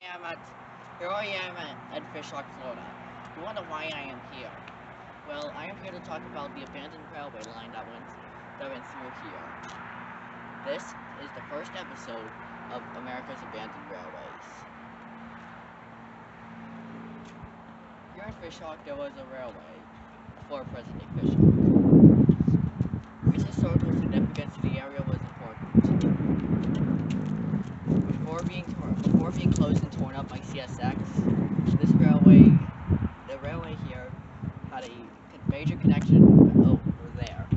Here I am at Fishhawk, Florida. You wonder why I am here? Well, I am here to talk about the abandoned railway line that went through here. This is the first episode of America's Abandoned Railways. Here in Fishhawk, there was a railway before present-day Fishhawk. Its historical significance to the area was important. Before being closed and torn up by CSX, the railway here had a major connection over there,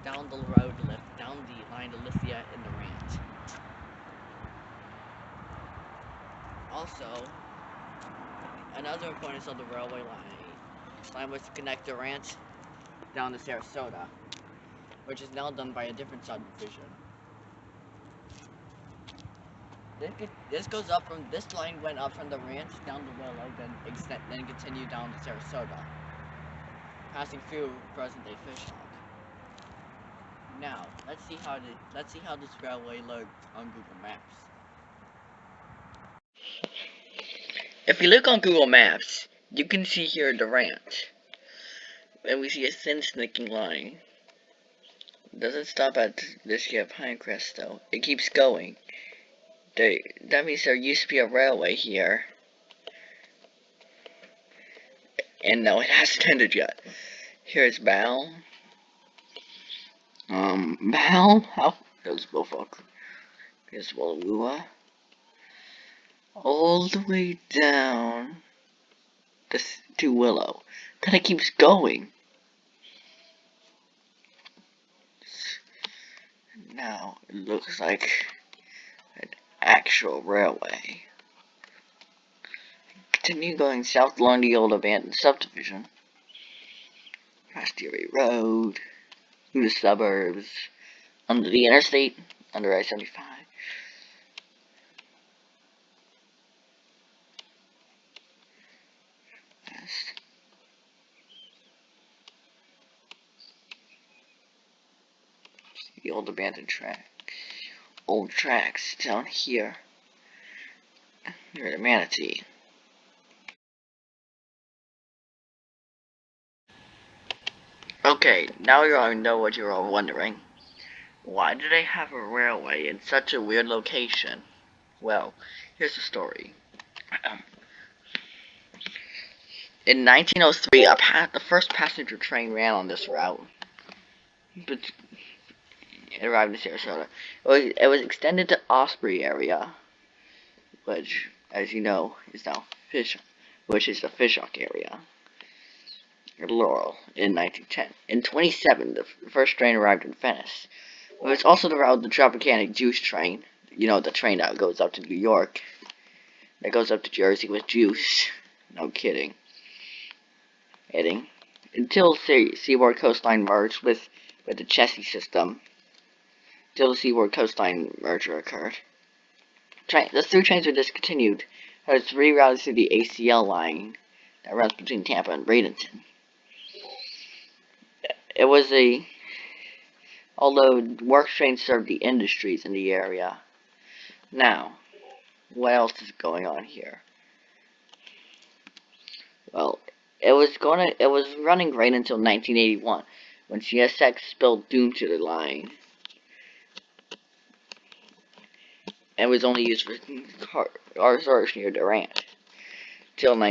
down the line to Lithia in the Rant. Also, another importance of the railway line was to connect the Rant down to Sarasota, which is now done by a different subdivision. This line went up from the Ranch down to Willow, then continued down to Sarasota, passing through present-day Fishhawk. Now, let's see how this railway looked on Google Maps. If you look on Google Maps, you can see here the Ranch, and we see a thin snaking line. It doesn't stop at this here Pinecrest though. It keeps going. That means there used to be a railway here. And no, it hasn't ended yet. Here's Bal. Bal? There's Bullfuck. Here's Wallawua. All the way down to Willow. Then it keeps going. Now, it looks like an actual railway. Continue going south along the old abandoned subdivision. Past Erie Road, through the suburbs, under the interstate, under I-75. The old abandoned track. Old tracks down here near the Manatee. Okay, now you all know what you're all wondering. Why do they have a railway in such a weird location? Well, here's the story. In 1903, the first passenger train ran on this route. But it arrived in Sarasota. It was extended to Osprey area, which, as you know, is now which is the Fishhawk area. Laurel in 1910. In 27, the first train arrived in Venice. It was also the route of the Tropicana juice train. You know, the train that goes up to New York. That goes up to Jersey with juice. No kidding. Until Seaboard Coastline merged with the Chessie system. Until the Seaboard Coastline merger occurred. The three trains were discontinued. It was rerouted through the ACL line that runs between Tampa and Bradenton. It was although work trains served the industries in the area. Now, what else is going on here? Well, it was running great until 1981, when CSX spilled doom to the line. And was only used for car storage near Durant until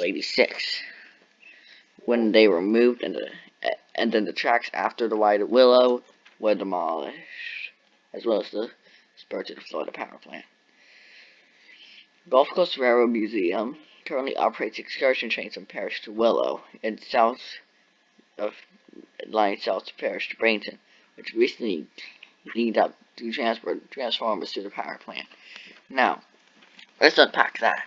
86, when they were moved and then the tracks after the Wide Willow were demolished, as well as the spur to the Florida power plant. Gulf Coast Railroad Museum currently operates excursion trains from Parrish to Willow and south to Parrish to Bradenton, which recently cleaned up to transport transformers to the power plant. Now, let's unpack that.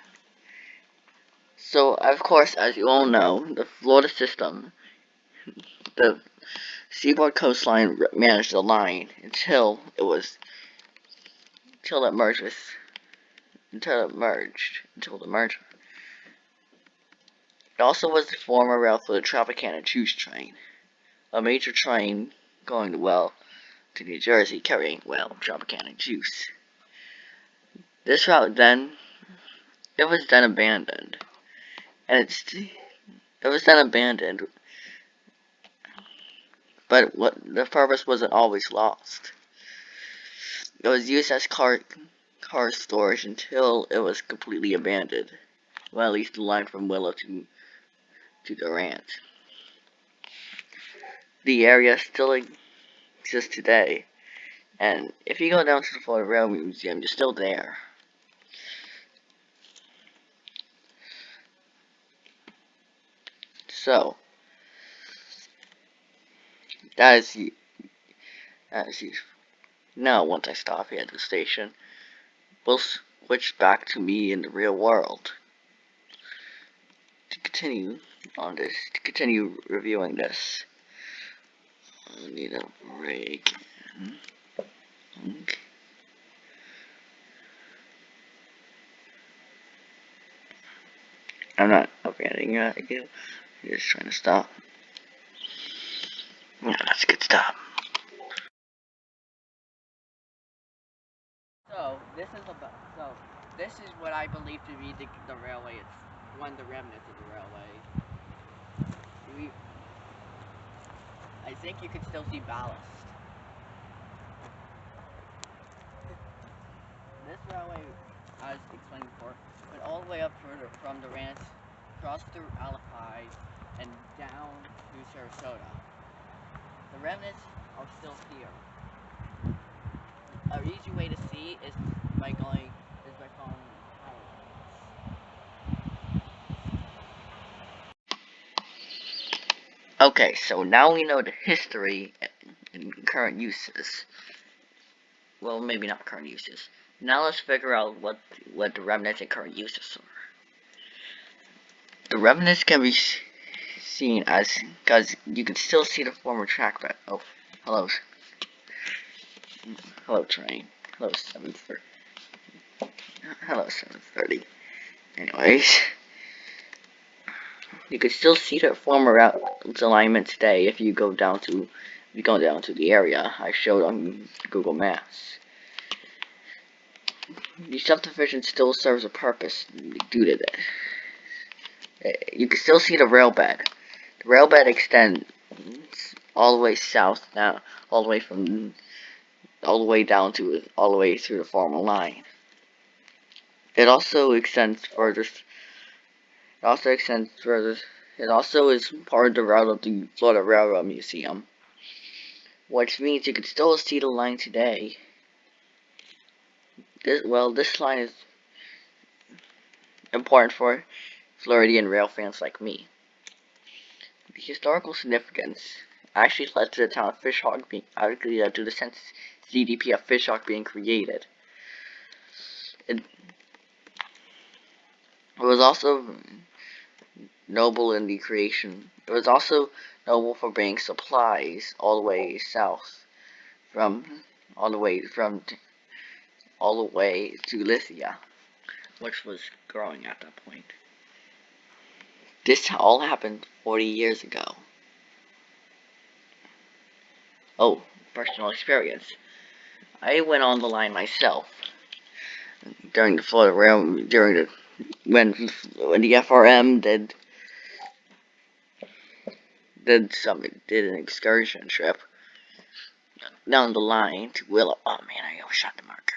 So, of course, as you all know, the Florida system, the Seaboard Coastline managed the line until it merged. It also was the former route for the Tropicana juice train, a major train going to New Jersey carrying, Tropicana juice. This route then it was then abandoned, and it was then abandoned, but what the purpose wasn't always lost. It was used as car storage until it was completely abandoned. Well, at least the line from Willow to Durant. The area still exists today, and if you go down to the Florida Railway Museum, you're still there. So, that is you. Now, once I stop here at the station, we'll switch back to me in the real world to continue reviewing this. I need a break. Okay. I'm not abandoning you. You're just trying to stop. Yeah, that's a good stop. So this is what I believe to be the railway. It's one of the remnants of the railway. I think you can still see ballast. This railway, as explained before, went all the way up from Durant, across through Alibi, and down to Sarasota. The remnants are still here. An easy way to see is by following Okay, so now we know the history and current uses. Well, maybe not current uses. Now let's figure out what the remnants and current uses are. The remnants can be seen as, because you can still see the former track, but oh, hello train, hello 730, hello 730. Anyways, you can still see the former route alignment today if you go down to the area I showed on Google Maps. The subdivision still serves a purpose due to this. You can still see the rail bed. The rail bed extends all the way south now, all the way down to all the way through the former line. It also extends further. It also is part of the route of the Florida Railroad Museum, which means you can still see the line today. This line is important for Floridian rail fans like me. The historical significance actually led to the town of Fishhawk being to the census GDP of Fishhawk being created. It was also noble in the creation. It was also noble for bringing supplies all the way south, all the way to Lithia, which was growing at that point. This all happened 40 years ago. Oh, personal experience. I went on the line myself during the Florida Rail when the FRM did an excursion trip down the line to Willow. Oh man, I almost shot the marker.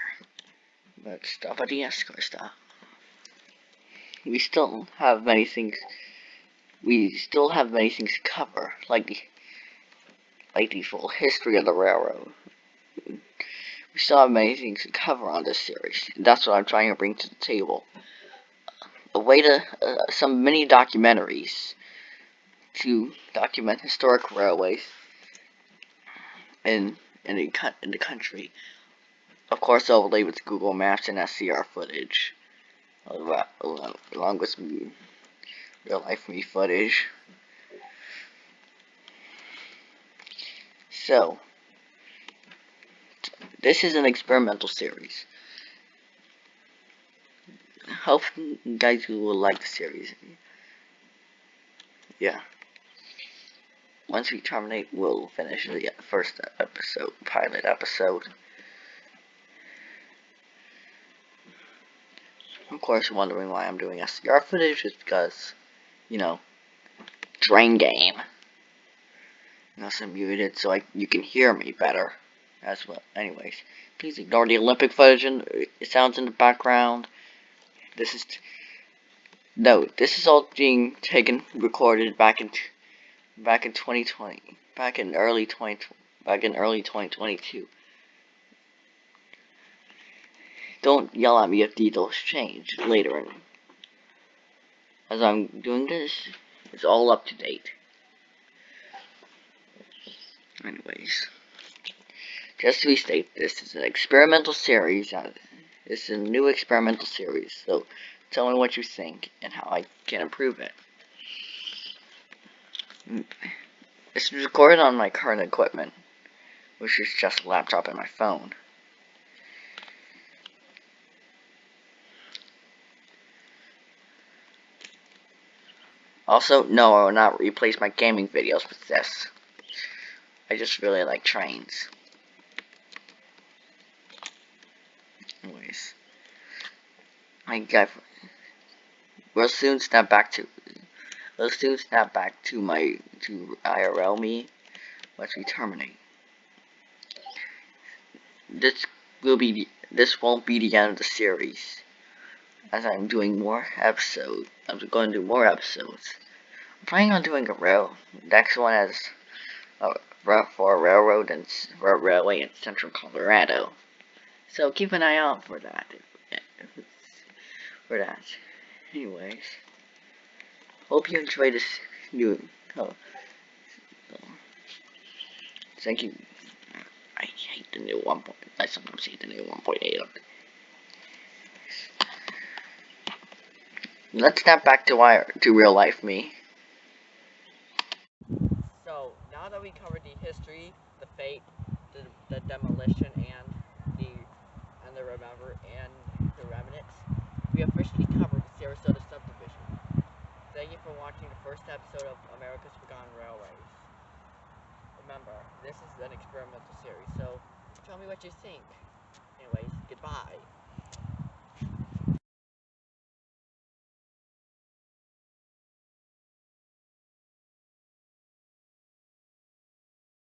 But stop at the escort stop. We still have many things. To cover, like the full history of the railroad. We still have many things to cover on this series. And that's what I'm trying to bring to the table. Some mini documentaries to document historic railways in the country. Of course, overlaid with Google Maps and SCR footage, along with some real life me footage. So, this is an experimental series. Hope you guys will like the series. Yeah. Once we terminate, we'll finish the first pilot episode. Of course, wondering why I'm doing SDR footage is because, you know, drain game. So I'm muted so you can hear me better as well. Anyways, please ignore the Olympic footage and it sounds in the background. This is all being recorded back in 2020, back in early 2022. Don't yell at me if details change later. As I'm doing this, it's all up to date. Anyways, just to restate, this is an experimental series. This is a new experimental series, so tell me what you think and how I can improve it. This is recorded on my current equipment, which is just a laptop and my phone. Also, no, I will not replace my gaming videos with this. I just really like trains. Anyways, we'll soon snap back to IRL me once we terminate. This won't be the end of the series, as I'm doing more episodes. I'm going to do more episodes. I'm planning on doing next one as for a railroad and railway in central Colorado. So keep an eye out for that. Anyways, hope you enjoy this new. Thank you. I hate the new 1. I sometimes hate the new 1.8 of it. Let's snap back to real life me. So now that we covered the history, the fate, the demolition, and the remnants, we officially covered the Sarasota Subdivision. Thank you for watching the first episode of America's Forgotten Railways. Remember, this is an experimental series, so tell me what you think. Anyways, goodbye.